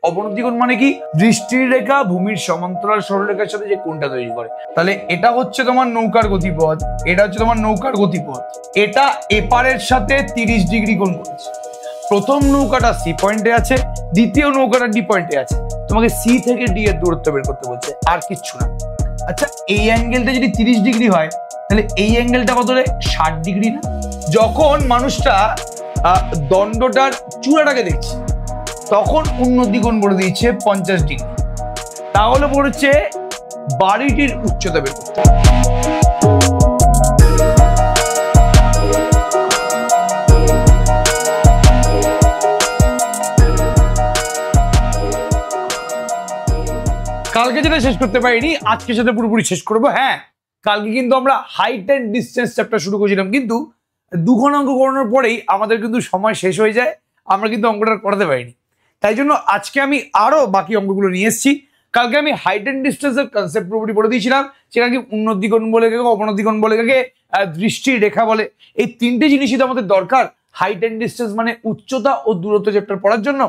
অবনতি কোণ মানে কি? দৃষ্টির রেখা ভূমির সমান্তরাল সরলরেখার সাথে যে কোণটা তৈরি করে। তাহলে এটা হচ্ছে তোমার নৌকার গতিপথ, এটা হচ্ছে তোমার নৌকার গতিপথ, এটা এপারের সাথে 30 ডিগ্রি কোণ করেছে। প্রথম নৌকাটা সি পয়েন্টে আছে, দ্বিতীয় নৌকাটা ডি পয়েন্টে আছে। তোমাকে সি থেকে ডি এর দূরত্ব বের করতে বলছে, আর কিচ্ছু না। আচ্ছা, এই অ্যাঙ্গেলটা যদি 30 ডিগ্রি হয় তাহলে এই অ্যাঙ্গেলটা কত রে? 60 ডিগ্রি না? যখন মানুষটা দণ্ডটার চূড়াটাকে দেখছে তখন উন্নতি কোণ বলে দিয়েছে 50 ডিগ্রি। তাহলে পড়েছে বাড়িটির উচ্চতা বের করতে। কালকে যেটা শেষ করতে পারিনি আজকে সেটা পুরোপুরি শেষ করবো। হ্যাঁ, কালকে কিন্তু আমরা হাইট অ্যান্ড ডিস্টেন্স চ্যাপ্টার শুরু করেছিলাম, কিন্তু দুখন অঙ্ক করানোর পরেই আমাদের কিন্তু সময় শেষ হয়ে যায়, আমরা কিন্তু অঙ্কটা করাতে পারিনি। তাই জন্য আজকে আমি আরো বাকি অঙ্কগুলো নিয়ে এসেছি। কালকে আমি হাইট অ্যান্ড ডিস্টেন্সের কনসেপ্ট পুরোপুরি বলে দিয়েছিলাম, সেটাকে উন্নতি কোণ বলে কাকে, অবনতি কোণ বলে কাকে, দৃষ্টির রেখা বলে। এই তিনটে জিনিসই তো আমাদের দরকার হাইট অ্যান্ড ডিস্টেন্স মানে উচ্চতা ও দূরত্ব চ্যাপ্টার পড়ার জন্য।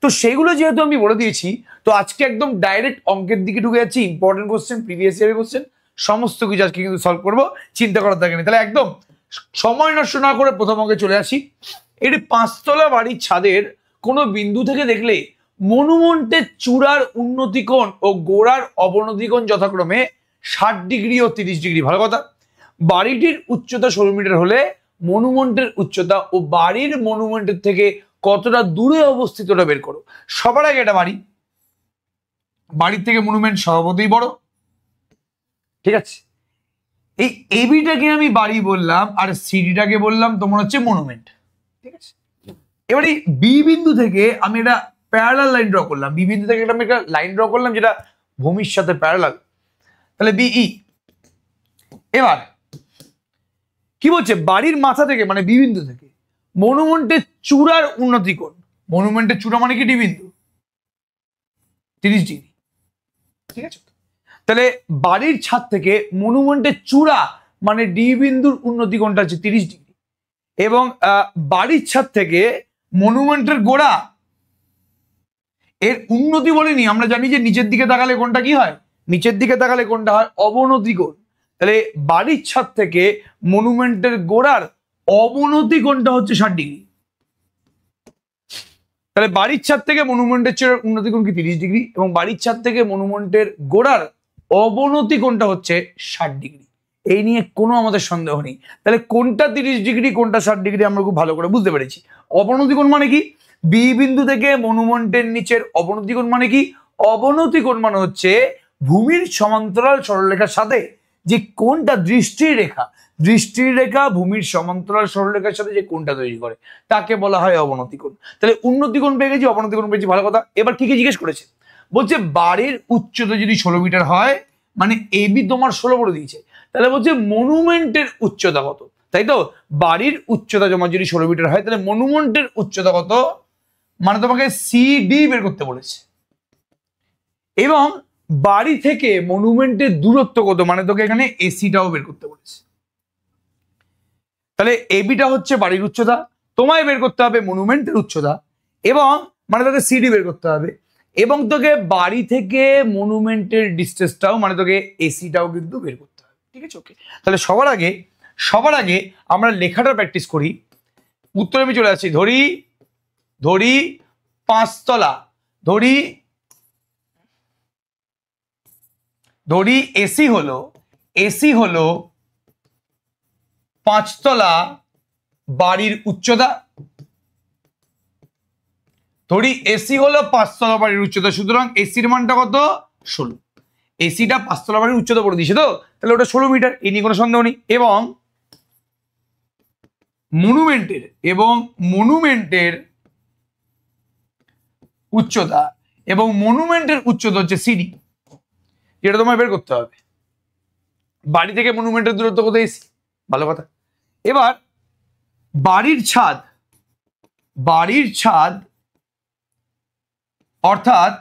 তো সেগুলো যেহেতু আমি বলে দিয়েছি, তো আজকে একদম ডাইরেক্ট অঙ্কের দিকে ঢুকে যাচ্ছি। ইম্পর্টেন্ট কোশ্চেন, প্রিভিয়াস ইয়ারের কোশ্চেন সমস্ত কিছু আজকে কিন্তু সলভ করবো, চিন্তা করার দরকার নেই। তাহলে একদম সময় নষ্ট না করে প্রথম অঙ্কে চলে আসি। এটি 5 তলা বাড়ির ছাদের কোনো বিন্দু থেকে দেখলে মনুমেন্টের চূড়ার উন্নতি কোণ ও গোড়ার অবনতি কোণ যথাক্রমে 60 ডিগ্রি ও 30 ডিগ্রি। ভালো কথা। বাড়িটির উচ্চতা 16 মিটার হলে মনুমেন্টের উচ্চতা ও বাড়ির মনুমেন্টের থেকে কতটা দূরে অবস্থিত ওটা বের করো। সবার আগে এটা বাড়ির থেকে মনুমেন্ট স্বভাবতই বড়, ঠিক আছে। এই এবিটাকে আমি বাড়ি বললাম আর সিডিটাকে বললাম তোমার হচ্ছে মনুমেন্ট, ঠিক আছে। এবার এই বি বিন্দু থেকে আমি একটা প্যারালাল লাইন ড্র করলাম, বি বিন্দু থেকে আমি একটা লাইন ড্র করলাম যেটা ভূমির সাথে প্যারালাল, তাহলে বিই। এবার কি বলছে, বাড়ির মাথা থেকে মানে বি বিন্দু থেকে মনুমেন্টের চূড়ার উন্নতি কোণ, মনুমেন্টের চূড়া মানে কি ডি বিন্দু, 30 ডিগ্রি, ঠিক আছে। তাহলে বাড়ির ছাদ থেকে মনুমেন্টের চূড়া মানে ডি বিন্দুর উন্নতি কোণটা হচ্ছে 30 ডিগ্রি, এবং বাড়ির ছাদ থেকে মনুমেন্টের গোড়া এর উন্নতি বলিনি, আমরা জানি যে নিচের দিকে তাকালে কোনটা কি হয়, নিচের দিকে তাকালে কোনটা হয় অবনতি কোণ। তাহলে বাড়ির ছাদ থেকে মনুমেন্টের গোড়ার অবনতি কোণটা হচ্ছে 60 ডিগ্রি। তাহলে বাড়ির ছাদ থেকে মনুমেন্টের চূড়ার উন্নতি কোণ কি 30 ডিগ্রি, এবং বাড়ির ছাদ থেকে মনুমেন্টের গোড়ার অবনতি কোণটা হচ্ছে 60 ডিগ্রি। এই নিয়ে কোনো আমাদের সন্দেহ নেই। তাহলে কোনটা 30 ডিগ্রি কোনটা 60 ডিগ্রি আমরা খুব ভালো করে বুঝতে পেরেছি। অবনতি কোণ মানে কি, বি বিন্দু থেকে মনুমেন্টের নিচের অবনতি কোণ মানে কি, অবনতি কোণ মানে হচ্ছে ভূমির সমান্তরাল সরলরেখার সাথে যে কোণটা দৃষ্টির রেখা ভূমির সমান্তরাল সরলরেখার সাথে যে কোণটা তৈরি করে তাকে বলা হয় অবনতি কোণ। তাহলে উন্নতি কোণ পেয়ে গেছি, অবনতি কোণ পেয়েছি, ভালো কথা। এবার কি কি জিজ্ঞেস করেছে, বলছে বাড়ির উচ্চতা যদি 16 মিটার হয়, মানে এবি তোমার 16 বলে দিয়েছে, তাহলে বলছে মনুমেন্টের উচ্চতা কত, তাই তো। বাড়ির উচ্চতা তোমার যদি 16 মিটার হয় তাহলে মনুমেন্টের উচ্চতা কত, মানে তোমাকে সিডি বের করতে বলেছে। এবং বাড়ি থেকে মনুমেন্টের দূরত্ব কত, মানে তোকে এখানে এসিটাও বের করতে বলেছে। তাহলে এবিটা হচ্ছে বাড়ির উচ্চতা, তোমায় বের করতে হবে মনুমেন্টের উচ্চতা, এবং মানে তোকে সিডি বের করতে হবে, এবং তোকে বাড়ি থেকে মনুমেন্টের ডিস্টেন্সটাও মানে তোকে এসিটাও কিন্তু বের করতে হবে, ঠিক আছে। ওকে, তাহলে সবার আগে আমরা লেখাটা প্র্যাকটিস করি। উত্তরে আমি চলে আসছি। ধরি 5 তলা, ধরি এসি হলো 5 তলা বাড়ির উচ্চতা। ধরি এসি হলো 5 তলা বাড়ির উচ্চতা, সুতরাং এসির মানটা কত, 16। এসিটা 5 তলা বাড়ির উচ্চতা বলে দিয়েছে তো, তাহলে ওটা 16 মিটার, এই নিয়ে কোনো সন্দেহ নেই। এবং মনুমেন্টের উচ্চতা হচ্ছে সিডি, যেটা তোমায় বের করতে হবে। বাড়ি থেকে মনুমেন্টের দূরত্ব কত, এসি, ভালো কথা। এবার বাড়ির ছাদ অর্থাৎ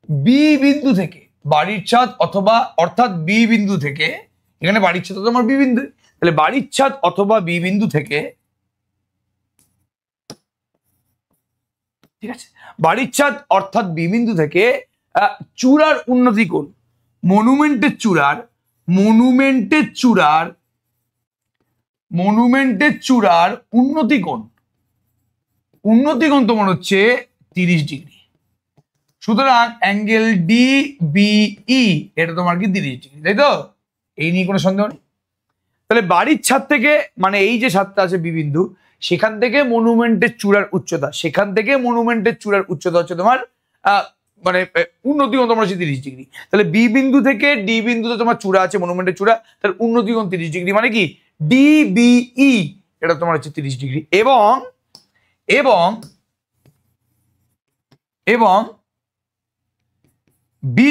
বি বিন্দু থেকে, বাড়ির ছাদ অথবা অর্থাৎ বি বিন্দু থেকে, এখানে বাড়ির ছাদ তোমার বি বিন্দু, তাহলে বাড়ির ছাদ অথবা বি বিন্দু থেকে, ঠিক আছে, বাড়ির ছাদ অর্থাৎ বি বিন্দু থেকে চূড়ার উন্নতি কোণ, মনুমেন্টের চূড়ার উন্নতি কোণ তোমার হচ্ছে 30 ডিগ্রি। সুতরাং অ্যাঙ্গেল ডি বিই এটা তোমার কি 30 ডিগ্রি, তাই তো? এই নিয়ে কোনো সন্দেহ নেই। তাহলে বাড়ির ছাদ থেকে, মানে এই যে ছাদটা আছে বি বিন্দু, সেখান থেকে মনুমেন্টের চূড়ার উচ্চতা, হচ্ছে তোমার মানে উন্নতি কোণ তোমার হচ্ছে 30 ডিগ্রি। তাহলে বি বিন্দু থেকে ডি বিন্দুতে তোমার চূড়া আছে, মনুমেন্টের চূড়া, তার উন্নতি কোণ 30 ডিগ্রি, মানে কি ডিবিই এটা তোমার হচ্ছে 30 ডিগ্রি। এবং এবং এবং বি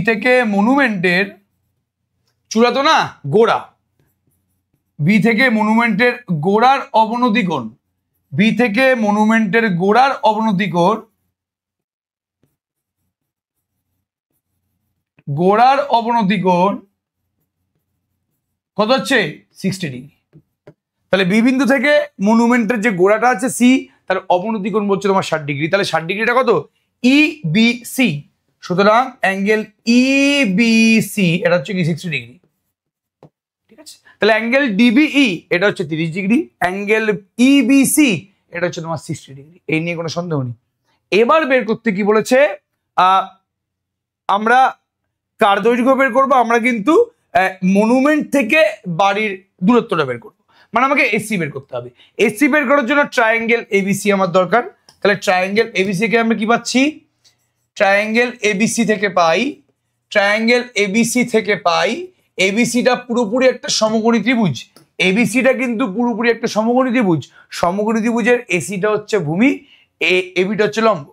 থেকে মনুমেন্টের চূড়া তো না, গোড়া, বি থেকে মনুমেন্টের গোড়ার অবনতি কোণ, কত হচ্ছে 60 ডিগ্রি। তাহলে বি বিন্দু থেকে মনুমেন্টের যে গোড়াটা আছে সি, তার অবনতি কোণ হচ্ছে তোমার 60 ডিগ্রি। তাহলে 60 ডিগ্রিটা কত? ইবিসি। সুতরাং অ্যাঙ্গেল ইবিসি এটা হচ্ছে কি 60 ডিগ্রি। ঠিক আছে, তাহলে অ্যাঙ্গেল ডিবিই এটা হচ্ছে 30 ডিগ্রি, অ্যাঙ্গেল ইবিসি এটা হচ্ছে তোমার 60 ডিগ্রি। এই নিয়ে কোনো সন্দেহ নেই। এবার বের করতে কি বলেছে, আমরা কার দৈর্ঘ্য বের করবো? আমরা কিন্তু মনুমেন্ট থেকে বাড়ির দূরত্বটা বের করবো, মানে আমাকে এসি বের করতে হবে। এসি বের করার জন্য ট্রায়াঙ্গেল এবিসি আমার দরকার। তাহলে ট্রায়াঙ্গেল এবিসি কে আমরা কি পাচ্ছি? ট্রায়াঙ্গেল এবিসি থেকে পাই এবিসিটা পুরোপুরি একটা সমকোণী ত্রিভুজ। এবিসিটা কিন্তু পুরোপুরি একটা সমকোণী ত্রিভুজ। সমকোণী ত্রিভুজের এসিটা হচ্ছে ভূমি, এবিটা হচ্ছে লম্ব।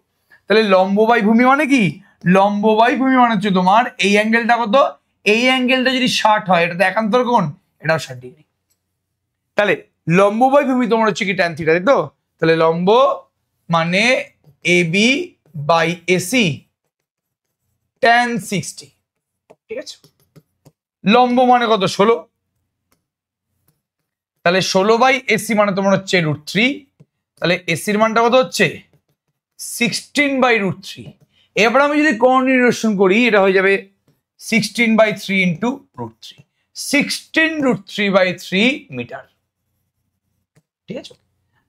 তাহলে লম্ব বাই ভূমি মানে কি? লম্ব বাই ভূমি মানে হচ্ছে তোমার এই অ্যাঙ্গেলটা কত? এই অ্যাঙ্গেলটা যদি 60 হয়, এটা তো একান্তর কোণ, এটাও 60 ডিগ্রি। তাহলে লম্ব বাই ভূমি তোমার হচ্ছে কি ট্যান থিটা, তাই তো? তাহলে লম্ব মানে এবি বাই এসি ট্যান 60। ঠিক আছে, লম্ব মানে কত? 16। তাহলে 16 বাই এসি মানে তোমার হচ্ছে √3। তাহলে এসির মানটা কত হচ্ছে? 16 বাই √3। এবার আমি যদি কোণ নির্ণয় করি, এটা হয়ে যাবে 16/3 ইন্টু √3, 16√3/3 মিটার। ঠিক আছে,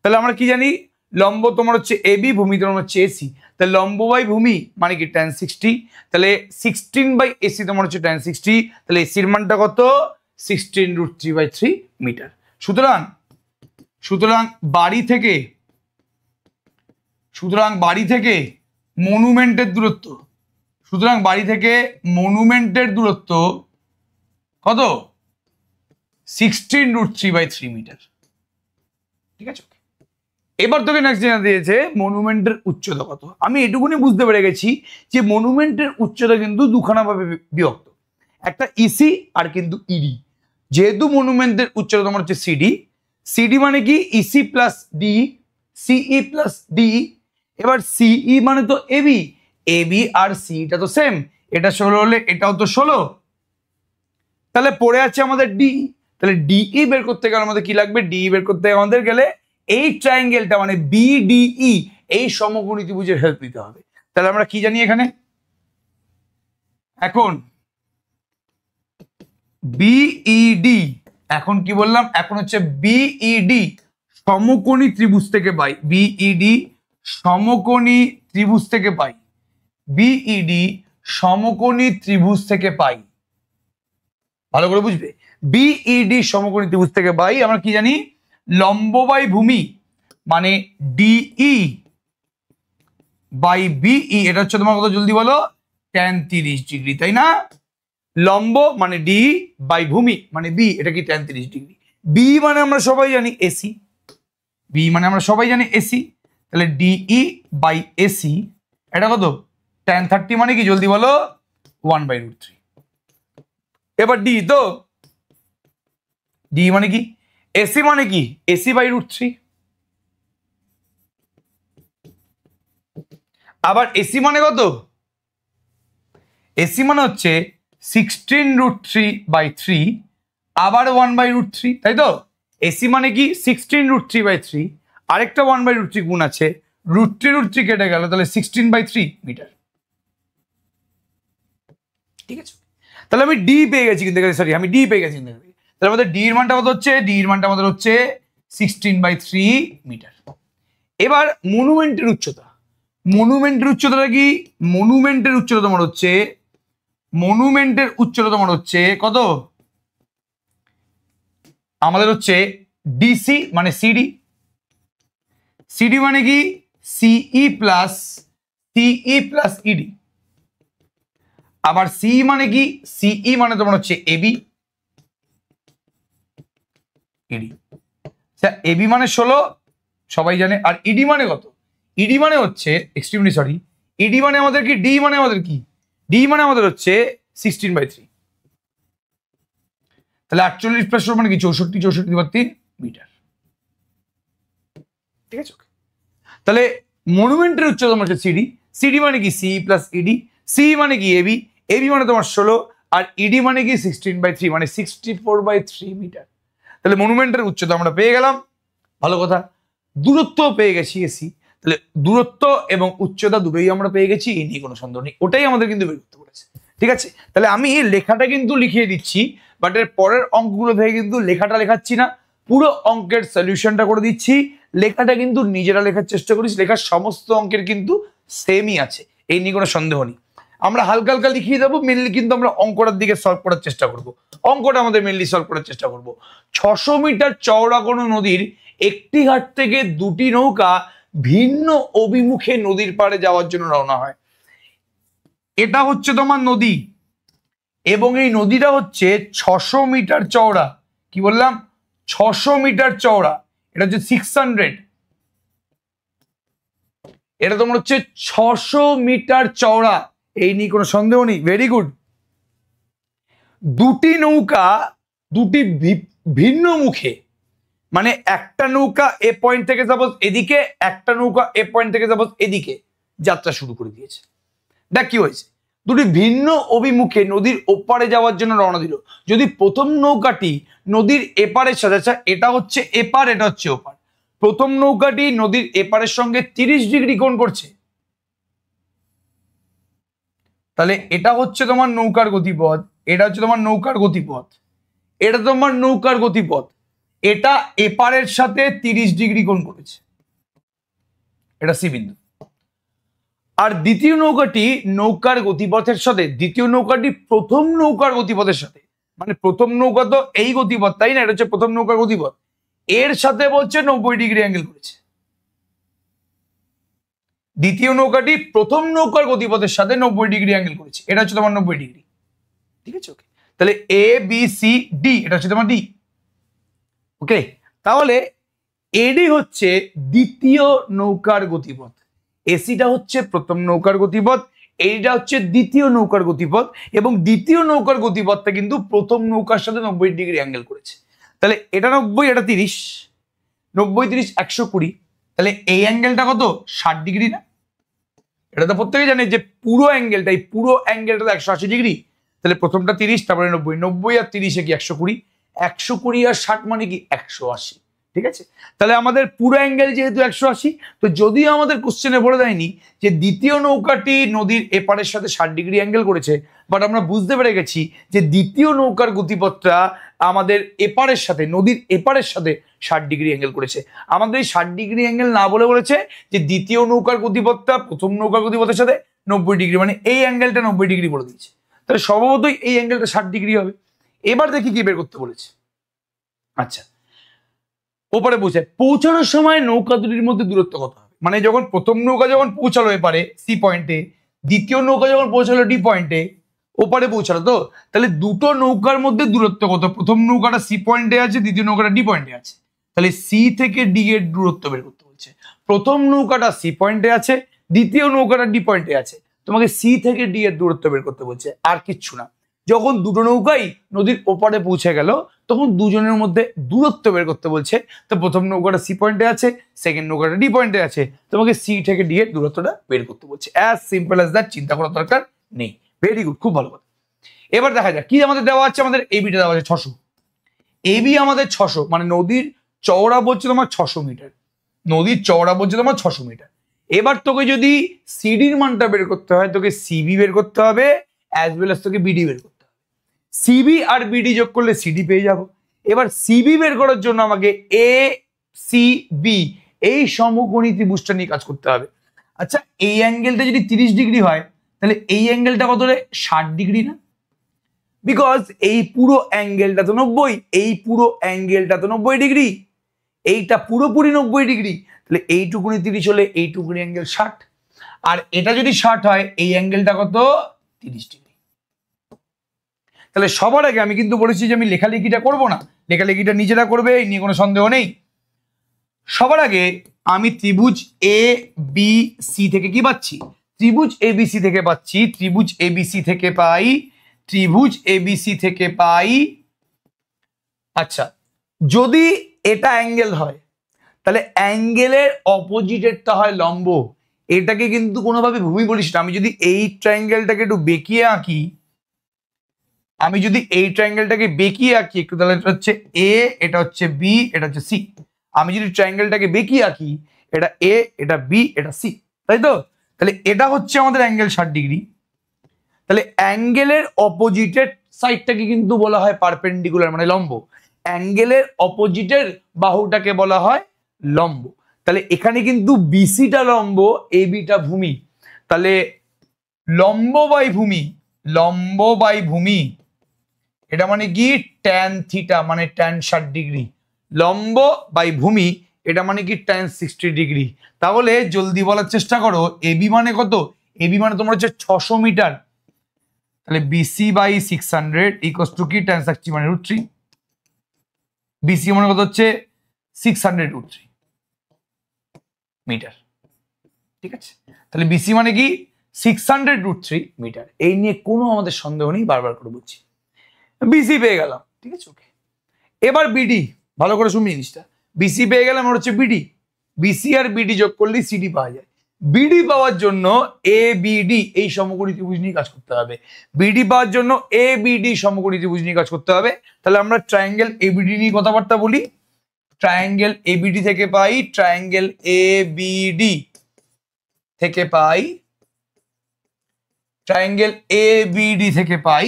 তাহলে আমরা কি জানি? লম্ব তোমার হচ্ছে এবি, ভূমি তোমার হচ্ছে এসি। তাহলে লম্ব বাই ভূমি মানে কি ট্যান 60। তাহলে 16 বাই এসি তোমার হচ্ছে ট্যান 60। তাহলে এসির মানটা কত? 16√3/3 মিটার। সুতরাং বাড়ি থেকে মনুমেন্টের দূরত্ব, কত? 16√3/3 মিটার। ঠিক আছে, এবার তোকে নেক্সট জানা দিয়েছে মনুমেন্টের উচ্চতা কত। আমি এটুকুনি বুঝতে পেরে গেছি যে মনুমেন্টের উচ্চতা কিন্তু দুখানা ভাবে বিভক্ত, একটা ইসি আর কিন্তু ইডি। যেহেতু মনুমেন্টের উচ্চতা তোমার হচ্ছে সিডি মানে কি? ইসি প্লাস ডি, সিই প্লাস ডি। এবার সিই মানে তো এবি আর সিটা তো সেম, এটা 16 হলে এটাও তো 16। তাহলে পড়ে আছে আমাদের ডি। তাহলে ডিই বের করতে গেলে আমাদের কি লাগবে? ডিই বের করতে আমাদের গেলে এই ট্রায়াঙ্গেলটা মানে বিডিই, এই সমকোণী ত্রিভুজের হেল্প নিতে হবে। তাহলে আমরা কি জানি এখানে? এখন বিইডি, এখন কি বললাম? এখন হচ্ছে বিইডি সমকোণী ত্রিভুজ থেকে পাই। বিইডি সমকোণী ত্রিভুজ থেকে পাই। ভালো করে বুঝবে, বিইডি সমকোণী ত্রিভুজ থেকে পাই। আমরা কি জানি? লম্ব বাই ভূমি মানে ডিই বাই বিই, এটা হচ্ছে তোমার কত? জলদি বলো। ট্যান 30 ডিগ্রি, তাই না? লম্ব মানে ডি বাই ভূমি মানে বি, এটা কি ট্যান 30 ডিগ্রি। বি মানে আমরা সবাই জানি এসি, তাহলে ডিই বাই এসি এটা কত? ট্যান 30 মানে কি? জলদি বলো। 1/√3। এবার ডি তো, ডি মানে কি? এসি মানে কি? AC by √3। আবার এসি মানে কত? এসি মানে হচ্ছে 16√3/3 আবার 1/√3, তাই তো? এসি মানে কি 16√3/3, আরেকটা 1/√3 গুণ আছে, √3 কেটে গেল, তাহলে 16/3 মিটার। ঠিক আছে, তাহলে আমি ডি পেয়ে গেছি কিন্তু, সরি আমি ডি পেয়ে গেছি কিন্তু। তাহলে আমাদের ডি এর মানটা কত হচ্ছে? ডি এর মানটা আমাদের হচ্ছে 16/3 মিটার। এবার মনুমেন্টের উচ্চতা, মনুমেন্টের উচ্চতাটা কি? মনুমেন্টের উচ্চতা তোমার হচ্ছে, মনুমেন্টের উচ্চতা তোমার হচ্ছে কত? আমাদের হচ্ছে ডিসি মানে সিডি, সিডি মানে কি? সিই প্লাস ইডি। আবার সি মানে কি? সিই মানে তোমার হচ্ছে এবি, ইডি। এবি মানে 16 সবাই জানে, আর ইডি মানে কত? ইডি মানে হচ্ছে এক্সট্রিমলি সরি, ইডি মানে আমাদের কি? ডি মানে আমাদের কি? ডি মানে আমাদের হচ্ছে 16/3। তাহলে 48 প্লাস মানে কি? 64 মিটার। ঠিক আছে, তাহলে মনুমেন্টের উচ্চতা তোমার হচ্ছে সিডি, সিডি মানে কি? সি প্লাস ইডি, সি মানে কি? এবি, এবি মানে তোমার 16, আর ইডি মানে কি? 16/3 মানে 64/3 মিটার। তাহলে মনুমেন্টের উচ্চতা আমরা পেয়ে গেলাম, ভালো কথা। দূরত্ব পেয়ে গেছি এসি, তাহলে দূরত্ব এবং উচ্চতা দুটোই আমরা পেয়ে গেছি, এই নিয়ে কোনো সন্দেহ নেই, ওটাই আমাদের কিন্তু বের করতে বলেছে। ঠিক আছে, তাহলে আমি লেখাটা কিন্তু লিখিয়ে দিচ্ছি, বাট এর পরের অঙ্কগুলো থেকে কিন্তু লেখাটা লেখাচ্ছি না, পুরো অঙ্কের সলিউশনটা করে দিচ্ছি। লেখাটা কিন্তু নিজেরা লেখার চেষ্টা করিস, লেখার সমস্ত অঙ্কের কিন্তু সেমই আছে, এই নিয়ে কোনো সন্দেহ নেই। আমরা হালকা হালকা লিখিয়ে দেবো, মেনলি কিন্তু আমরা অঙ্কটার দিকে সলভ করার চেষ্টা করব। অঙ্কটা আমাদের মেনলি সলভ করার চেষ্টা করব। 600 মিটার চওড়া কোনো নদীর একটি ঘাট থেকে দুটি নৌকা ভিন্ন অভিমুখে নদীর পাড়ে যাওয়ার জন্য রওনা হয়। এটা হচ্ছে তোমার নদী, এবং এই নদীটা হচ্ছে 600 মিটার চওড়া। কি বললাম? 600 মিটার চওড়া। এটা হচ্ছে 600, এটা তোমার হচ্ছে 600 মিটার চওড়া, এই নিয়ে কোনো সন্দেহ নেই। Very good. দুটি নৌকা দুটি ভিন্ন মুখে, মানে একটা নৌকা এ পয়েন্ট থেকে সাপোজ এদিকে, একটা নৌকা এ পয়েন্ট থেকে সাপোজ এদিকে যাত্রা শুরু করে দিয়েছে। দেখ কি হয়েছে, দুটি ভিন্ন অভিমুখে নদীর ওপারে যাওয়ার জন্য রওনা দিল। যদি প্রথম নৌকাটি নদীর এপারের সাথে, আচ্ছা এটা হচ্ছে এপার, এটা হচ্ছে ওপার, প্রথম নৌকাটি নদীর এপারের সঙ্গে 30 ডিগ্রি কোণ করছে, তাহলে এটা হচ্ছে তোমার নৌকার গতিপথ, এটা হচ্ছে তোমার নৌকার গতিপথ, এটা তোমার নৌকার গতিপথ, এটা এপারের সাথে 30 ডিগ্রি কোণ করেছে, এটা সি বিন্দু। আর দ্বিতীয় নৌকাটি নৌকার গতিপথের সাথে, দ্বিতীয় নৌকাটি প্রথম নৌকার গতিপথের সাথে, মানে প্রথম নৌকা তো এই গতিপথ, তাই না? এটা হচ্ছে প্রথম নৌকার গতিপথ, এর সাথে বলছে 90 ডিগ্রি অ্যাঙ্গেল করেছে। দ্বিতীয় নৌকাটি প্রথম নৌকার গতিপথের সাথে 90 ডিগ্রি অ্যাঙ্গেল করেছে, এটা হচ্ছে তোমার 90 ডিগ্রি। ঠিক আছে, ওকে। তাহলে এ বি সি ডি, এটা হচ্ছে তোমার ডি। ওকে, তাহলে এডি হচ্ছে দ্বিতীয় নৌকার গতিপথ, এসিটা হচ্ছে প্রথম নৌকার গতিপথ, এইটা হচ্ছে দ্বিতীয় নৌকার গতিপথ, এবং দ্বিতীয় নৌকার গতিপথটা কিন্তু প্রথম নৌকার সাথে 90 ডিগ্রি অ্যাঙ্গেল করেছে। তাহলে এটা 90, এটা 30, 90 30 120, তাহলে এই অ্যাঙ্গেলটা কত? 60 ডিগ্রি না? এটা তো প্রত্যেকে জানে যে পুরো অ্যাঙ্গেলটা, এই পুরো অ্যাঙ্গেলটা 180 ডিগ্রি। তাহলে প্রথমটা 30, তারপরে 90, 90 আর 30 কি 120, 120 আর 60 মানে কি 180। ঠিক আছে, তাহলে আমাদের পুরো অ্যাঙ্গেল যেহেতু 180, তো যদিও আমাদের কোশ্চেনে বলে দেয়নি যে দ্বিতীয় নৌকাটি নদীর এপারের সাথে 60 ডিগ্রি অ্যাঙ্গেল করেছে, বাট আমরা বুঝতে পেরে গেছি যে দ্বিতীয় নৌকার গতিপথটা আমাদের এপারের সাথে, নদীর এপারের সাথে 60 ডিগ্রি অ্যাঙ্গেল করেছে। আমাদের এই 60 ডিগ্রি অ্যাঙ্গেল না বলে বলেছে যে দ্বিতীয় নৌকার গতিপথটা প্রথম নৌকার গতিপথের সাথে 90 ডিগ্রি, মানে এই অ্যাঙ্গেলটা 90 ডিগ্রি বলে দিয়েছে। তাহলে স্বভাবতই এই অ্যাঙ্গেলটা 60 ডিগ্রি হবে। এবার দেখি কি বের করতে বলেছে। আচ্ছা, ওপারে পৌঁছানোর সময় নৌকা দুটির মধ্যে দূরত্ব কত হবে? মানে যখন প্রথম নৌকা যখন পৌঁছালো এপারে সি পয়েন্টে, দ্বিতীয় নৌকা যখন পৌঁছালো ডি পয়েন্টে, ওপারে পৌঁছালো, তো তাহলে দুটো নৌকার মধ্যে দূরত্ব কত? প্রথম নৌকাটা সি পয়েন্টে আছে, দ্বিতীয় নৌকাটা ডি পয়েন্টে আছে, তাহলে সি থেকে ডি এর দূরত্ব বের করতে বলছে। প্রথম নৌকাটা সি পয়েন্টে আছে, দ্বিতীয় নৌকাটা ডি পয়েন্টে আছে, তোমাকে সি থেকে ডি এর দূরত্ব বের করতে বলছে, আর কিচ্ছু না। যখন দুটো নৌকাই নদীর ওপারে পৌঁছে গেল, তখন দুজনের মধ্যে দূরত্ব বের করতে বলছে। তো প্রথম নৌকাটা সি পয়েন্টে আছে, সেকেন্ড নৌকাটা ডি পয়েন্টে আছে, তোমাকে সি থেকে ডি এর দূরত্বটা বের করতে বলছে। অ্যাজ সিম্পল অ্যাজ দ্যাট, চিন্তা করার দরকার নেই। ভেরি গুড, খুব ভালো কথা। এবার দেখা যাক কি আমাদের দেওয়া আছে। আমাদের এবিটা দেওয়া আছে 600, এবি আমাদের 600, মানে নদীর চওড়া বলছে তোমার 600 মিটার, নদীর চওড়া বলছে তোমার 600 মিটার। এবার তোকে যদি সিডির মানটা বের করতে হয়, তোকে সিবি বের করতে হবে, অ্যাজ ওয়েল অ্যাজ তোকে বিডি বের করতে হবে। সিবি আর বিডি যোগ করলে সিডি পেয়ে যাবো। এবার সিবি বের করার জন্য আমাকে এ সি বি এই সমকোণী ত্রিভুজটা নিয়ে কাজ করতে হবে। আচ্ছা, এই অ্যাঙ্গেলটা যদি 30 ডিগ্রি হয়, তাহলে এই অ্যাঙ্গেলটা কত রে? 60 ডিগ্রি না? বিকজ এই পুরো অ্যাঙ্গেলটা তো 90, এই পুরো অ্যাঙ্গেলটা তো 90 ডিগ্রি, এইটা পুরোপুরি 90 ডিগ্রি, তাহলে এইটুকুনি 30 হলে এইটুকুনি অ্যাঙ্গেল 60, আর এটা যদি 60 হয় এই অ্যাঙ্গেলটা কত? 30 ডিগ্রি। তাহলে সবার আগে আমি কিন্তু বলেছি যে আমি লেখালেখিটা করব না, লেখালেখিটা নিজেরা করবে, এই নিয়ে কোনো সন্দেহ নেই। সবার আগে আমি ত্রিভুজ এ বি সি থেকে কি পাচ্ছি? ত্রিভুজ এবিসি থেকে পাচ্ছি, ত্রিভুজ এবিসি থেকে পাই, ত্রিভুজ এবিসি থেকে পাই। আচ্ছা, যদি এটা অ্যাঙ্গেল হয়, তাহলে অ্যাঙ্গেলের অপোজিটেরটা হয় লম্ব। এটাকে কিন্তু কোনোভাবে ভূমি বলিস না। আমি যদি এই ট্রায়াঙ্গেলটাকে একটু বেঁকিয়ে আঁকি, আমি যদি এই ট্রায়াঙ্গেলটাকে বেঁকিয়ে আঁকি একটু, তাহলে এটা হচ্ছে এ, এটা হচ্ছে বি, এটা হচ্ছে সি। আমি যদি ট্রায়াঙ্গেলটাকে বেঁকিয়ে আঁকি, এটা এ, এটা বি, এটা সি, তাই তো? তাহলে এটা হচ্ছে আমাদের অ্যাঙ্গেল 60 ডিগ্রি। তাহলে অ্যাঙ্গেলের অপোজিটের সাইডটাকে কিন্তু বলা হয় পারপেন্ডিকুলার, মানে লম্ব। অ্যাঙ্গেলের অপোজিটের বাহুটাকে বলা হয় লম্ব। তাহলে এখানে কিন্তু বিসিটা লম্ব, এবিটা ভূমি। তাহলে লম্ব বাই ভূমি, লম্ব বাই ভূমি, এটা মানে কি? ট্যান থিটা, মানে ট্যান 60 ডিগ্রি। লম্ব বাই ভূমি, এটা মানে কি? Tan 60 degree. তাহলে জলদি বলার চেষ্টা করো, এবি মানে কত? এবি মানে তোমার হচ্ছে 600 মিটার। তাহলে বিসি বাই 600 ইকুয়ালস টু কি? ট্যান 60 মানে √3। বিসি মানে কত হচ্ছে? 600 √3 মিটার। ঠিক আছে, তাহলে বিসি মানে কি? 600 √3 মিটার। এই নিয়ে কোনো আমাদের সন্দেহ নেই, বারবার করে বলছি। বিসি পেয়ে গেলাম, ঠিক আছে, ওকে। এবার বিডি, ভালো করে শুনি জিনিসটা। বিসি পেয়ে গেলাম, আর হচ্ছে বিডি। বিসি আর বিডি যোগ করলে সিডি পাওয়া যায়। বিডি পাওয়ার জন্য এ বিডি এই সমকোণী ত্রিভুজ নিয়ে কাজ করতে হবে। বিডি পাওয়ার জন্য এ বিডি সমকোণী ত্রিভুজ নিয়ে কাজ করতে হবে। তাহলে আমরা ট্রায়াঙ্গেল এবিডি নিয়ে কথাবার্তা বলি। ট্রায়াঙ্গেল এবিডি থেকে পাই, ট্রায়াঙ্গেল এবিডি থেকে পাই, ট্রায়াঙ্গেল এবিডি থেকে পাই,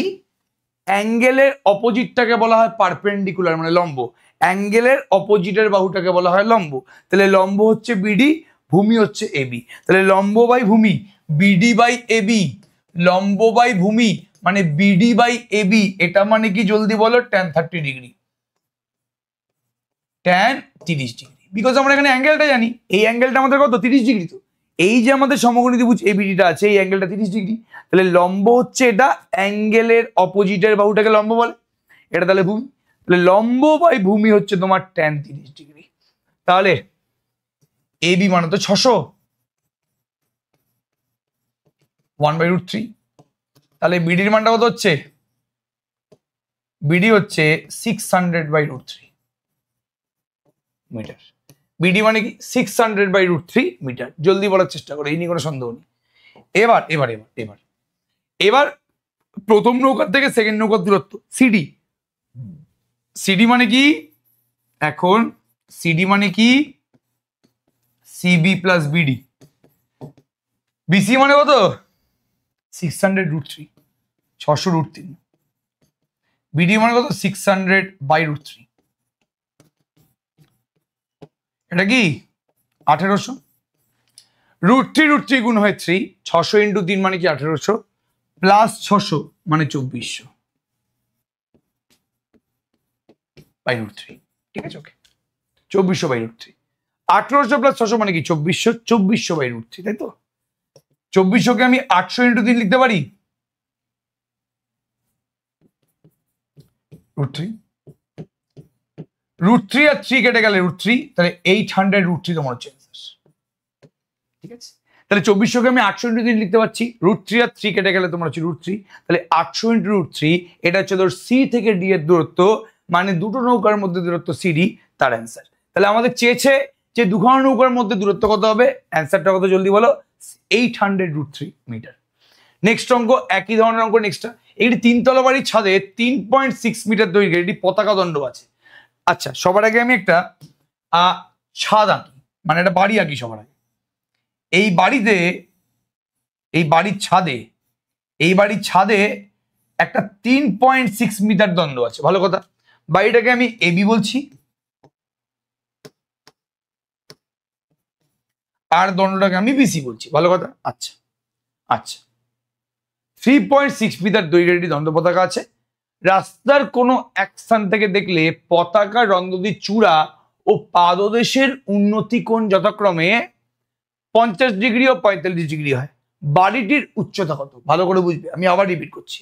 অ্যাঙ্গেলের অপোজিটটাকে বলা হয় পারপেন্ডিকুলার, মানে লম্ব। অ্যাঙ্গেলের অপোজিটের বাহুটাকে বলা হয় লম্ব। তাহলে লম্ব হচ্ছে বিডি, ভূমি হচ্ছে এবি। তাহলে লম্ব বাই ভূমি, বিডি বাই এবি, লম্ব বাই ভূমি মানে বিডি বাই এবি, এটা মানে কি? জলদি বলো, tan 30 degree, tan 30 degree. Because আমরা এখানে অ্যাঙ্গেলটা জানি, এই অ্যাঙ্গেলটা আমাদের কত? 30 ডিগ্রি। তো এই যে আমাদের সমকোণী ত্রিভুজ এবিডিটা আছে, এই অ্যাঙ্গেলটা 30 ডিগ্রি। তাহলে লম্ব হচ্ছে এটা, অ্যাঙ্গেলের অপোজিটের বাহুটাকে লম্ব বলে, এটা তাহলে ভূমি। তাহলে লম্ব বাই ভূমি হচ্ছে তোমার ট্যান 30 ডিগ্রি। তাহলে এবি মানে তো 600, 1/√3। তাহলে বিডির মানটা কত হচ্ছে? বিডি হচ্ছে 600/√3 মিটার। বিডি মানে কি? 600/√3 মিটার। জলদি বলার চেষ্টা করো, এই নিয়ে কোনো সন্দেহ নেই। এবার এবার এবার এবার এবার প্রথম নৌকার থেকে সেকেন্ড নৌকার দূরত্ব সিডি। সিডি মানে কি? এখন সিডি মানে কি? CB plus BD. বিসি মানে কত? 600/√3, 600√3। বিডি মানে কত? 600/√3। এটা কি? 1800। √3 গুণ হয় 3, 600 × 3 মানে কি? 1800 প্লাস 600 মানে 2400/√3। ঠিক আছে, ওকে। 2400/√3। 1800 প্লাস 600 মানে কি? 2400, 2400/√3, তাই তো? 2400কে আমি 800 × 3 লিখতে পারি, √3। √3 আর 3 কেটে গেলে √3, তাহলে 800/√3 তোমার হচ্ছে অ্যান্সার। ঠিক আছে, তাহলে 2400কে আমি 800 × 3 লিখতে পারছি, √3 আর 3 কেটে গেলে তোমার হচ্ছে √3। তাহলে 800 × √3, এটা হচ্ছে ধর সি থেকে ডি এর দূরত্ব, মানে দুটো নৌকার মধ্যে দূরত্ব সিডি, তার অ্যান্সার। তাহলে আমাদের চেয়েছে যে দুখানা নৌকার মধ্যে দূরত্ব কত হবে, অ্যান্সারটা কত জলদি বলো? 800/√3 মিটার। নেক্সট অঙ্ক, একই ধরনের অঙ্ক নেক্সটটা। একটি 3 তলা বাড়ির ছাদে 3.6 মিটার দৈর্ঘ্যের একটি পতাকা দণ্ড আছে, আচ্ছা, সবার আগে আমি একটা ছাদ আঁকি, মানে একটা বাড়ি আঁকি সবার আগে। এই বাড়ির ছাদে একটা 3.6 মিটার দণ্ড আছে, ভালো কথা। বাড়িটাকে আমি এবি বলছি, আর দণ্ডটাকে আমি বিসি বলছি, ভালো কথা। আচ্ছা আচ্ছা, 3.6 মিটার দৈর্ঘ্যের একটি দণ্ড পতাকা আছে। রাস্তার কোনো এক স্থান থেকে দেখলে পতাকার রন্ধটির চূড়া ও পাদদেশের উন্নতি কোণ যথাক্রমে 50 ডিগ্রি ও 45 ডিগ্রি হয়। বাড়িটির উচ্চতা কত? ভালো করে বুঝবে, আমি আবার রিপিট করছি।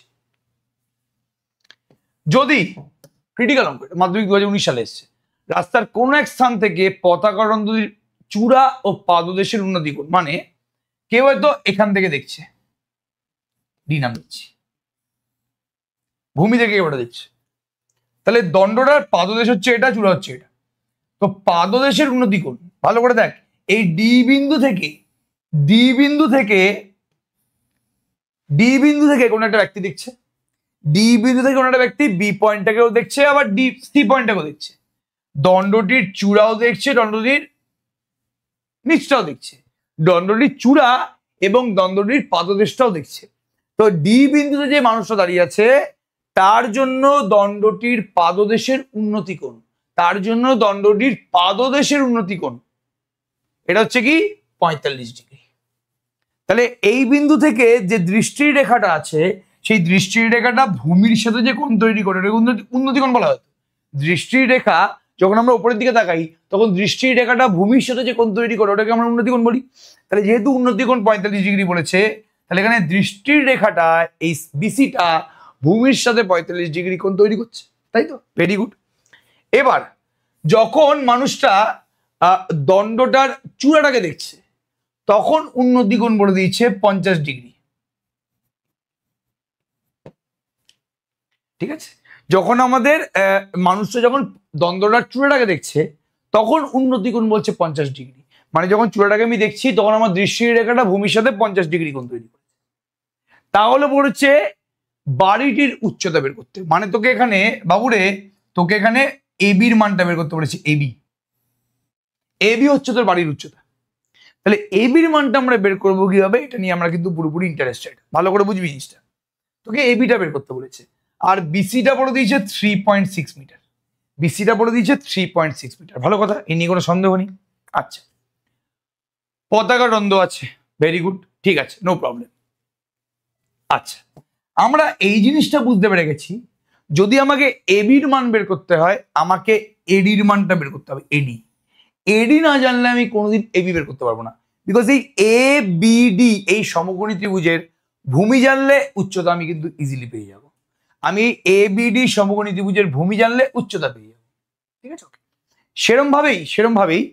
যদি ক্রিটিক্যাল অঙ্ক, মাধ্যমিক 2019 সালে এসছে, রাস্তার কোন এক স্থান থেকে পতাকা রন্ধটির চূড়া ও পাদদেশের উন্নতি কোণ, মানে কেউ হয়তো এখান থেকে দেখছে, ডি নাম দিচ্ছি, ভূমি থেকে ওটা দিচ্ছে, তাহলে দণ্ডটার পাদদেশ হচ্ছে এটা, চূড়া হচ্ছে এটা, তো পাদদেশের উন্নতি কোণ ভালো করে দেখ। এই ডি বিন্দু থেকে কোন একটা ব্যক্তি দেখছে, ডি বিন্দু থেকে কোন একটা ব্যক্তি বি পয়েন্টটাকেও দেখছে, আবার ডি সি পয়েন্টটাকেও দেখছে, দণ্ডটির চূড়াও দেখছে, দণ্ডটির নিচটাও দেখছে, দণ্ডটির চূড়া এবং দণ্ডটির পাদদেশটাও দেখছে। তো ডি বিন্দুতে যে মানুষটা দাঁড়িয়ে আছে তার জন্য দণ্ডটির পাদদেশের উন্নতি কোণ, এটা হচ্ছে কি 45 ডিগ্রি। তাহলে এই বিন্দু থেকে যে দৃষ্টির রেখাটা আছে, সেই দৃষ্টির রেখাটা ভূমির সাথে যে কোণ তৈরি করে উন্নতি কোণ বলা হয়। দৃষ্টির রেখা যখন আমরা উপরের দিকে তাকাই তখন দৃষ্টির রেখাটা ভূমির সাথে যে কোণ তৈরি করে ওটাকে আমরা উন্নতি কোণ বলি। তাহলে যেহেতু উন্নতি কোণ 45 ডিগ্রি বলেছে, তাহলে এখানে দৃষ্টির রেখাটা এই বিসিটা ভূমির সাথে 45 ডিগ্রি কোণ তৈরি করছে, তাই তো? Very good. এবার যখন মানুষটা দণ্ডটার চূড়াটাকে দেখছে তখন উন্নতি কোণ বলে দিয়েছে 50 ডিগ্রি, ঠিক আছে? যখন আমাদের মানুষটা যখন দণ্ডটার চূড়াটাকে দেখছে তখন উন্নতি কোণ বলছে 50 ডিগ্রি, মানে যখন চূড়াটাকে আমি দেখছি তখন আমার দৃষ্টির রেখাটা ভূমির সাথে 50 ডিগ্রি কোণ তৈরি করছে। তাহলে বলেছে বাড়িটির উচ্চতা বের করতে, মানে তোকে এখানে বাবুরে এবির মানটা বের করতে বলেছে। এবি হচ্ছে তোর বাড়ির উচ্চতা। তাহলে এবির মানটা আমরা বের করবো কিভাবে, এটা নিয়ে আমরা কিন্তু পুরোপুরি ইন্টারেস্টেড, ভালো করে বুঝবি জিনিসটা। তোকে এবিটা বের করতে বলেছে, আর বিসিটা বলে দিয়েছে 3.6 মিটার, ভালো কথা, এ নিয়ে কোনো সন্দেহ নেই। আচ্ছা, পতাকা রন্ধ আছে, ভেরি গুড, ঠিক আছে, নো প্রবলেম। আচ্ছা, আমরা এই জিনিসটা বুঝতে পেরে গেছি, যদি আমাকে এবির মান বের করতে হয় আমাকে এডির মানটা বের করতে হবে। এডি না জানলে আমি কোনোদিন এবি বের করতে পারবো না, বিকজ এই এ বি ডি এই সমকোণী ত্রিভুজের ভূমি জানলে উচ্চতা আমি কিন্তু ইজিলি পেয়ে যাব। আমি এ বি ডি সমকোণী ত্রিভুজের ভূমি জানলে উচ্চতা পেয়ে যাবো, ঠিক আছে? সেরম ভাবেই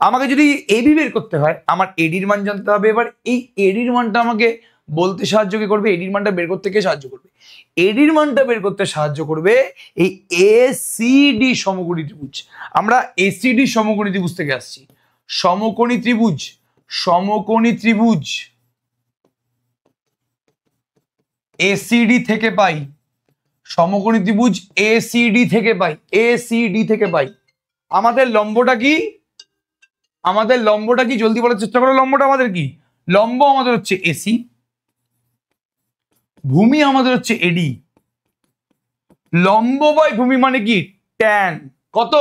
আমাকে যদি এবি বের করতে হয় আমার এডির মান জানতে হবে। এবার এই এডির মানটা আমাকে বলতে সাহায্য কে করবে, এডির মানটা বের করতে কে সাহায্য করবে? এডির মানটা বের করতে সাহায্য করবে এই এসিডি সমকোণী ত্রিভুজ। আমরা এসিডি সমকোণী ত্রিভুজ থেকে আসছি, সমকোণী ত্রিভুজ এসিডি থেকে পাই, সমকোণী ত্রিভুজ এসিডি থেকে পাই। আমাদের লম্বটা কি জলদি বলার চেষ্টা করো। লম্বটা আমাদের কি? লম্ব আমাদের হচ্ছে এসি, ভূমি আমাদের হচ্ছে এডি। লম্ব বাই ভূমি মানে কি? ট্যান। কত?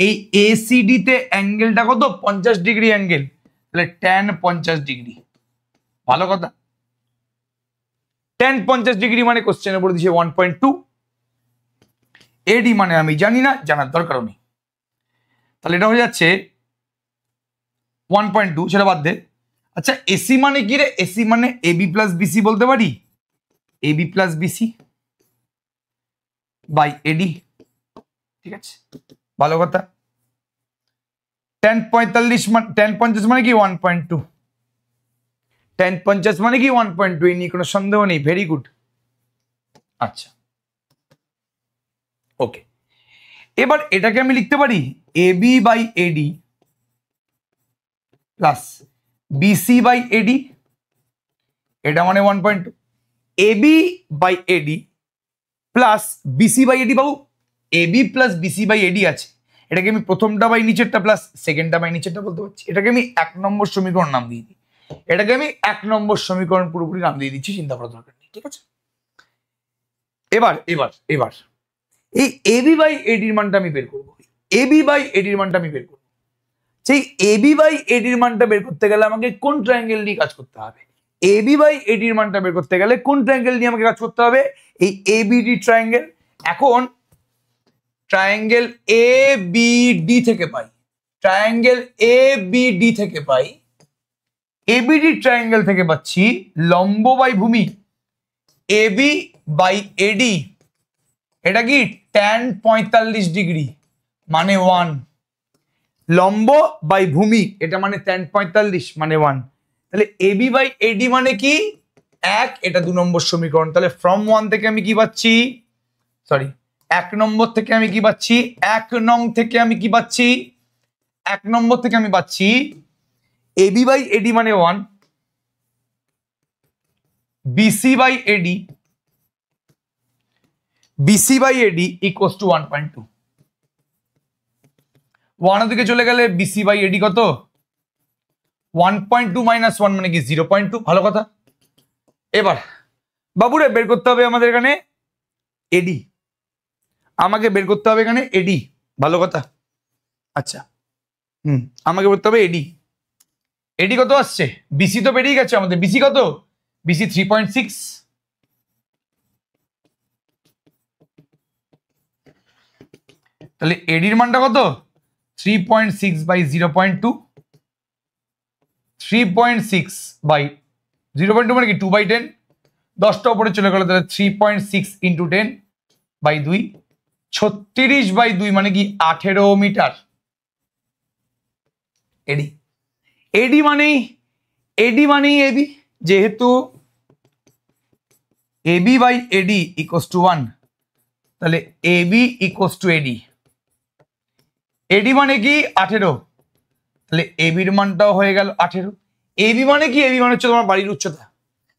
এই এসিডি তে অ্যাঙ্গেলটা কত? 50 ডিগ্রি অ্যাঙ্গেল, তাহলে ট্যান 50 ডিগ্রি, ভালো কথা। ট্যান 50 ডিগ্রি মানে কোশ্চেনে বলে দিয়েছে 1.2। এডি মানে আমি জানি না, জানার দরকারও নেই, তাহলে এটা হয়ে যাচ্ছে 1.2, সেটা বাদ দে। আচ্ছা, এসি মানে কি রে? এসি মানে এবি প্লাস বিসি বলতে পারি, AB plus BC by AD, ঠিক আছে, ভালো কথা। ট্যান 50 মানে কি 1.2, ট্যান 50 মানে কি 1.2, এই নিয়ে কোনো সন্দেহ নেই, ভেরি গুড। আচ্ছা, ওকে, এবার এটাকে আমি লিখতে পারি AB by AD plus BC by AD, এটা মানে 1.2। AB by AD plus BC by AD, বাবু AB plus BC by AD আছে, এটাকে আমি প্রথমটা বাই নিচেরটা প্লাস সেকেন্ডটা বাই নিচেরটা বলতে পারছি। এটাকে আমি 1 নম্বর সমীকরণ নাম দিয়ে দিই, এটাকে আমি 1 নম্বর সমীকরণ পুরোপুরি নাম দিয়ে দিচ্ছি, চিন্তা করার দরকার নেই, ঠিক আছে। এবার এবার এবার এই এবি বাই এডির মানটা আমি বের করবো, এবি বাই এডির মানটা আমি বের করবো। সেই এবি বাই এডির মানটা বের করতে গেলে আমাকে কোন ট্রায়াঙ্গেল নিয়ে কাজ করতে হবে? এবি বাই এডির মানটা বের করতে গেলে কোন ট্রায়াঙ্গেল নিয়ে আমাকে কাজ করতে হবে? এই এবিডি ট্রায়াঙ্গেল। এখন ট্রায়াঙ্গেল এ বি ডি থেকে পাই, ট্রায়াঙ্গেল এ বি ডি থেকে পাই, এবিডি ট্রায়াঙ্গেল থেকে পাচ্ছি লম্ব বাই ভূমি এবি বাই এডি, এটা কি tan 45 ডিগ্রি মানে 1, লম্ব বাই ভূমি এটা মানে tan 45 মানে 1, তাহলে এবি বাই এডি মানে কি 1, এটা 2 নম্বর সমীকরণ। তাহলে ফ্রম 1 থেকে আমি কি পাচ্ছি, সরি 1 নম্বর থেকে আমি কি পাচ্ছি, 1 নং থেকে আমি কি পাচ্ছি, 1 নম্বর থেকে আমি পাচ্ছি এবি বাই এডি মানে 1, BC by AD, BC by AD equals to 1.2। 1 দিকে চলে গেলে বিসি বাই এডি কত, 1.2 মাইনাস 1 মানে কি 0.2, ভালো কথা। এবার বাবুরে বের করতে হবে আমাদের এখানে এডি, আমাকে বের করতে হবে এখানে এডি, ভালো কথা। আচ্ছা আমাকে বলতে হবে এডি, এডি কত আসছে, বিসি তো বেরিয়ে গেছে আমাদের, বিসি কত, বিসি 3.6, তাহলে এডির মানটা কত 3.6 বাই 0.2, 3.6 বাই 0.2 মানে কি 2/10, 10টা উপরে চলে গেল, তাহলে 3.6 ইন্টু 10 বাই 2, 36 বাই 2 মানে কি 18 মিটার। এডি, এডি মানেই এবি, যেহেতু AB by AD equals to 1, তাহলে AB equals to AD, AD মানে কি 18, তাহলে এবির মানটাও হয়ে গেল 18। এবি মানে কি, এবি মানে হচ্ছে তোমার বাড়ির উচ্চতা,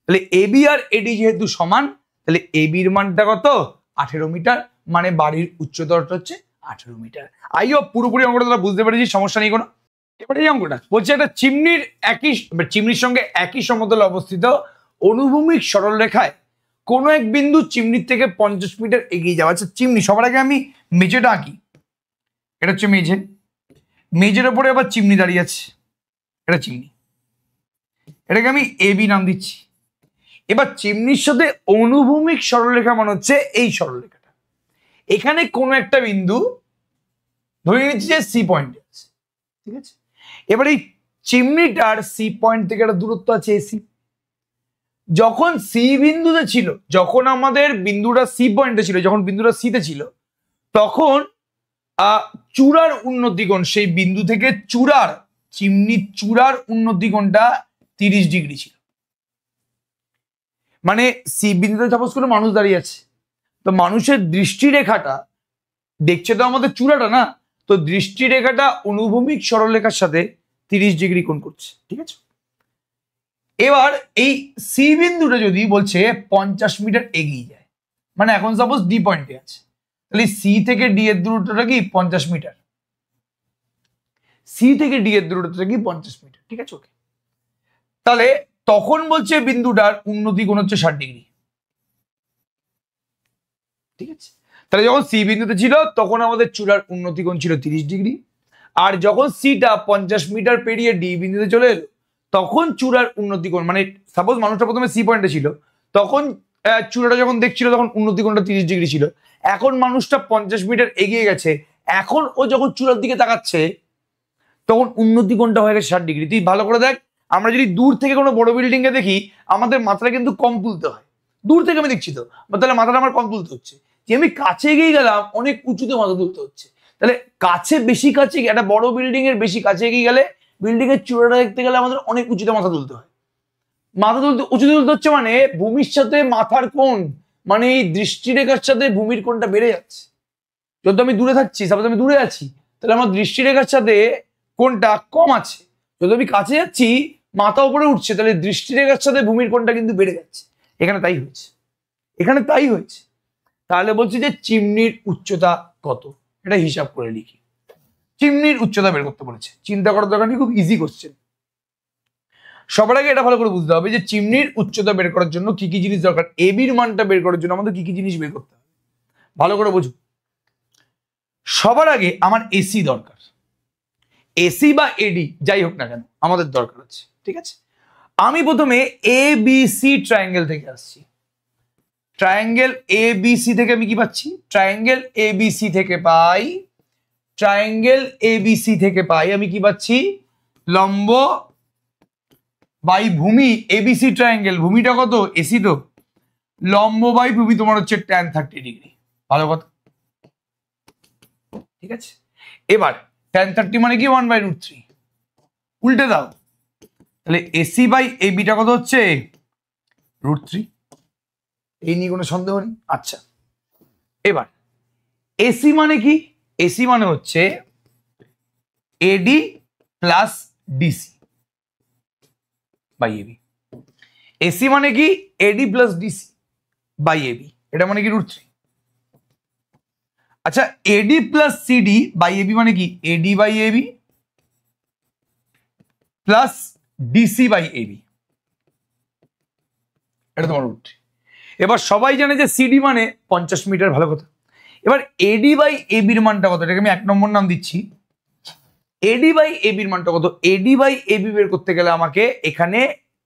তাহলে এবি আর এডি যেহেতু সমান, তাহলে এবির মানটা কত 18 মিটার, মানে বাড়ির উচ্চতাটা হচ্ছে 18 মিটার। আইও পুরোপুরি অঙ্কটা তোমরা বুঝতে পেরেছি, সমস্যা নেই কোনো। এবারে এই অঙ্কটা বলছে একটা চিমনির সঙ্গে একই সমতলে অবস্থিত অনুভূমিক সরলরেখায় কোনো এক বিন্দু চিমনির থেকে 50 মিটার এগিয়ে যাওয়া। আচ্ছা চিমনি, সবার আগে আমি মেঝেটা আঁকি, এটা হচ্ছে মেঝে, মেঝের ওপরে আবার চিমনি দাঁড়িয়ে আছে, এটা চিমনি, এটাকে আমি এবি নাম দিচ্ছি। এবার চিমনির সাথে অনুভূমিক সরলরেখা মানে হচ্ছে এই সরলরেখাটা, এখানে কোনো একটা বিন্দু ধরে নিচ্ছি যে সি পয়েন্টে আছে, ঠিক আছে। এবার এই চিমনিটার সি পয়েন্ট থেকে একটা দূরত্ব আছে এসি, যখন সি বিন্দুতে ছিল, যখন আমাদের বিন্দুটা সি পয়েন্টে ছিল, যখন বিন্দুটা সিতে ছিল, তখন চূড়ার উন্নতিকোণ, সেই বিন্দু থেকে চূড়ার, চিমনির চূড়ার উন্নতিকোণটা 30 ডিগ্রি ছিল। মানে সি বিন্দুতে সাপোজ কোনো মানুষ দাঁড়িয়ে আছে, তো মানুষের দৃষ্টিরেখাটা দেখছে তো আমাদের চূড়াটা না, তো দৃষ্টিরেখাটা অনুভূমিক সরলরেখার সাথে 30 ডিগ্রি কোণ করছে, ঠিক আছে। এবার এই সি বিন্দুটা যদি বলছে 50 মিটার এগিয়ে যায়, মানে এখন সাপোজ ডি পয়েন্টে আছে, তাহলে সি থেকে ডি এর দূরত্বটা কি 50 মিটার, সি থেকে ডি এর দূরত্বটা কি 50 মিটার, ঠিক আছে ওকে। তাহলে তখন বলছে বিন্দুটার উন্নতি কোণ হচ্ছে 60 ডিগ্রি, ঠিক আছে। তাহলে যখন সি বিন্দুতে ছিল তখন আমাদের চূড়ার উন্নতি কোণ ছিল 30 ডিগ্রি, আর যখন সিটা 50 মিটার পেরিয়ে ডি বিন্দুতে চলে এলো, তখন চূড়ার উন্নতি কোণ, মানে সাপোজ মানুষটা প্রথমে সি পয়েন্টে ছিল, তখন চূড়াটা যখন দেখছিল তখন উন্নতি কোণটা 30 ডিগ্রি ছিল। এখন মানুষটা 50 মিটার এগিয়ে গেছে, এখন ও যখন চূড়ার দিকে তাকাচ্ছে তখন উন্নতি কোণটা হয়ে গেছে 60 ডিগ্রি। তুই ভালো করে দেখ, আমরা যদি দূর থেকে কোনো বড় বিল্ডিং এ দেখি, আমাদের মাথাটা কিন্তু কম তুলতে হয়, দূর থেকে আমি দেখছি তো, তাহলে মাথাটা আমার কম তুলতে হচ্ছে। যে আমি কাছে এগিয়ে গেলাম, অনেক উঁচুতে মাথা তুলতে হচ্ছে। তাহলে কাছে, বেশি কাছে, একটা বড় বিল্ডিং এর বেশি কাছে এগিয়ে গেলে, বিল্ডিং এর চূড়াটা দেখতে গেলে আমাদের অনেক উঁচুতে মাথা তুলতে হয়। মাথা তুলতে, উঁচুতে তুলতে হচ্ছে মানে ভূমির সাথে মাথার কোণ, মানে এই দৃষ্টিরেখার সাথে ভূমির কোণটা বেড়ে যাচ্ছে। যত আমি দূরে থাকছি, সাপোজ আমি দূরে আছি, তাহলে আমার দৃষ্টিরেখার সাথে কোণটা কম আছে। যত আমি কাছে যাচ্ছি, মাথা উপরে উঠছে, তাহলে দৃষ্টিরেখার সাথে ভূমির কোণটা কিন্তু বেড়ে যাচ্ছে। এখানে তাই হয়েছে, এখানে তাই হয়েছে। তাহলে বলছি যে চিমনির উচ্চতা কত, এটা হিসাব করে লিখি। চিমনির উচ্চতা বের করতে বলেছে, চিন্তা করার দরকার নেই, খুব ইজি কোশ্চেন। সবার আগে এটা ভালো করে বুঝতে হবে যে চিমনির উচ্চতা বের করার জন্য কি কি জিনিস দরকার, এবির মানটা বের করার জন্য আমাদের কি কি জিনিস বের করতে হবে, ভালো করে বুঝুন। সবার আগে আমার এসি দরকার, এসি বা এডি যাই হোক না কেন আমাদের দরকার আছে, ঠিক আছে। আমি প্রথমে এ বি সি ট্রায়াঙ্গেল থেকে আসছি। ট্রায়াঙ্গেল এ বি সি থেকে আমি কি পাচ্ছি, ট্রায়াঙ্গেল এ বি সি থেকে পাই, ট্রায়াঙ্গেল এ বি সি থেকে পাই আমি কি পাচ্ছি, লম্ব বাই ভূমি, এবিসি ট্রায়াঙ্গেল, ভূমিটা কত এসি, তো লম্ব বাই ভূমি তোমার হচ্ছে tan 30 ডিগ্রি, ভালো কথা, ঠিক আছে। এবার tan 30 মানে কি 1/√3, উল্টে দাও, তাহলে এসি বাই এবিটা কত হচ্ছে √3, এই নিয়ে কোনো সন্দেহ নেই। আচ্ছা এবার এসি মানে কি, এসি মানে হচ্ছে AD plus DC by AB. AC মানে কি AD plus DC by AB, এটা মানে কি √3। আচ্ছা AD plus CD by AB মানে কি AD by AB plus DC by AB, এটা তোমার √3। এবার সবাই জানে যে সিডি মানে 50 মিটার, ভালো কথা। এবার এডি বাই এবির মানটা কত, এটাকে আমি 1 নম্বর নাম দিচ্ছি। এডি বাই এবির মানটা কত, এডি বাই এবি বের করতে গেলে আমাকে এখানে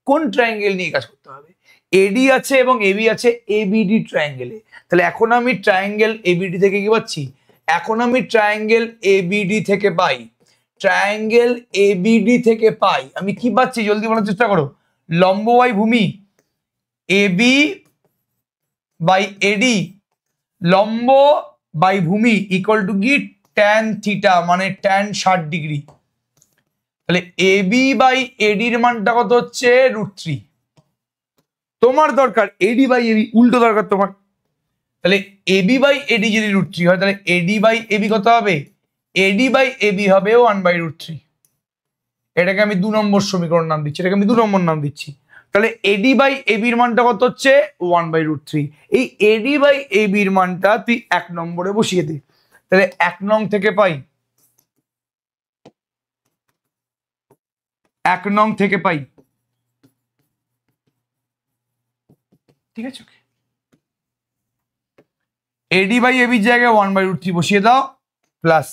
কোন ট্রায়াঙ্গেল নিয়ে কাজ করতে হবে, এডি আছে এবং এবি আছে এবিডি ট্রায়াঙ্গেলে, তাহলে এখন আমি ট্রায়াঙ্গেল এবিডি থেকে কি পাচ্ছি, এখন আমি ট্রায়াঙ্গেল এবিডি থেকে পাই, ট্রায়াঙ্গেল এবিডি থেকে পাই আমি কি পাচ্ছি, জলদি বলার চেষ্টা করো, লম্ব বাই ভূমি এবি বাই এডি, লম্ব বাই ভূমি ইকুয়াল টু কি tan থিটা মানে tan 60 ডিগ্রি, তাহলে এবি বাই এডির মানটা কত হচ্ছে √3। তোমার দরকার এডি বাই এবি, উল্টো দরকার তোমার, তাহলে এবি বাই এডি যদি √3 হয় তাহলে এডি বাই এবি কত হবে, এডি বাই এবি হবে 1/√3। এটাকে আমি 2 নম্বর সমীকরণ নাম দিচ্ছি, এটাকে আমি 2 নম্বর নাম দিচ্ছি। তাহলে এডি বাই এবির মানটা কত হচ্ছে 1/√3। এই এডি বাই এবির মানটা তুই 1 নম্বরে বসিয়ে দে, তাহলে 1 নং থেকে পাই, 1 নং থেকে পাই, ঠিক আছে। এডি বাই এবির জায়গায় 1/√3 বসিয়ে দাও, প্লাস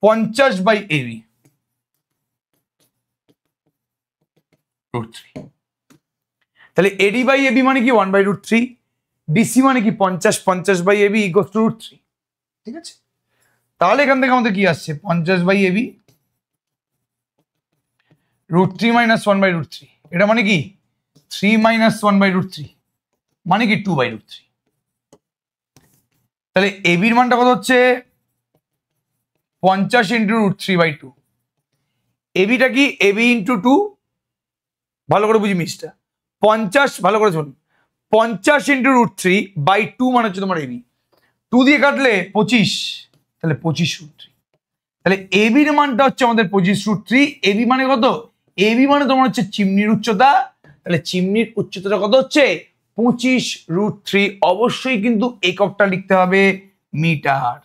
50 বাই এবি √3, তাহলে এডি বাই এবি মানে কি 1/√3, ডিসি মানে কি 50 বাই এবি ইকুয়ালস টু √3, ঠিক আছে। তাহলে এখান থেকে আমাদের কি আসছে 50 বাই এবি √3 মাইনাস 1/√3, এটা মানে কি 3 মাইনাস 1/√3 মানে কি 2/√3। তাহলে এবির মানটা কত হচ্ছে 50 ইন্টু √3/2, এবিটা কি এবি ইন্টু 2, ভালো করে বুঝি মিসটা, 50 ভালো করে শুনুন, 50 ইন্টু √3/2 মানে হচ্ছে তোমার এবি, 2 দিয়ে কাটলে 25, তাহলে 25√3, তাহলে এবির মানটা হচ্ছে আমাদের 25√3। এবি মানে কত, এবি মানে তোমার হচ্ছে চিমনির উচ্চতা, তাহলে চিমনির উচ্চতাটা কত হচ্ছে 25√3। অবশ্যই কিন্তু এককটা লিখতে হবে মিটার।